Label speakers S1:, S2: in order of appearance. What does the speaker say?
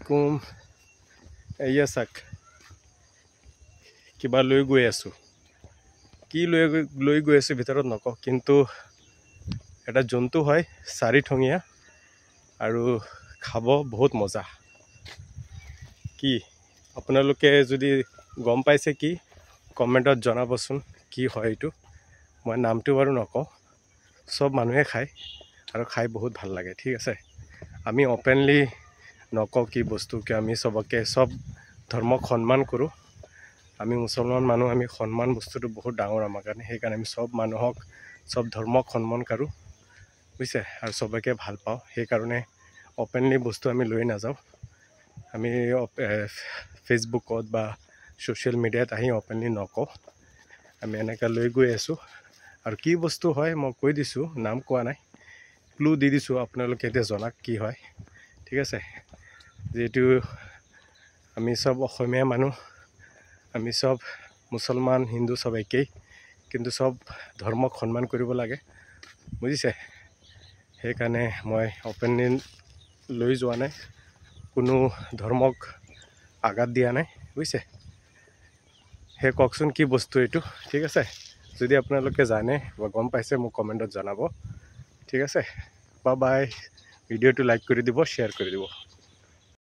S1: আলাইকুম। এয়া চাক কিবা লৈ গৈ আছোঁ, কি লৈ গৈ আছোঁ ভিতৰত নকওঁ, কিন্তু এটা জন্তু হয়, চাৰিঠঙীয়া আৰু খাব বহুত মজা। কি আপোনালোকে যদি গম পাইছে কি কমেণ্টত জনাবচোন কি হয় এইটো। মই নামটো বাৰু নকওঁ, চব মানুহে খায় আৰু খাই বহুত ভাল লাগে। ঠিক আছে, আমি অপেনলি নকওঁ কি বস্তু, কি আমি চবকে চব ধৰ্মক সন্মান কৰোঁ। আমি মুছলমান মানুহ, আমি সন্মান বস্তুটো বহুত ডাঙৰ আমাৰ কাৰণে। সেইকাৰণে আমি চব মানুহক, চব ধৰ্মক সন্মান কৰোঁ, বুজিছে, আৰু চবকে ভাল পাওঁ। সেইকাৰণে অপেনলি বস্তু আমি লৈ নাযাওঁ। আমি ফেচবুকত বা ছ'চিয়েল মিডিয়াত আহি অপেনলি নকওঁ। আমি এনেকৈ লৈ গৈ আছোঁ। আৰু কি বস্তু হয় মই কৈ দিছোঁ, নাম কোৱা নাই, ক্লু দি দিছোঁ, আপোনালোকে এতিয়া জনাক কি হয়। ঠিক আছে, যিহেতু আমি চব অসমীয়া মানুহ, আমি চব মুছলমান হিন্দু চব একেই, কিন্তু চব ধৰ্মক সন্মান কৰিব লাগে, বুজিছে। সেইকাৰণে মই অপেনলি লৈ যোৱা নাই, কোনো ধৰ্মক আঘাত দিয়া নাই, বুজিছে। সেই কওকচোন কি বস্তু এইটো। ঠিক আছে, যদি আপোনালোকে জানে বা গম পাইছে মোক কমেণ্টত জনাব। ঠিক আছে, বাই বাই। ভিডিঅ'টো লাইক কৰি দিব, শ্বেয়াৰ কৰি দিব।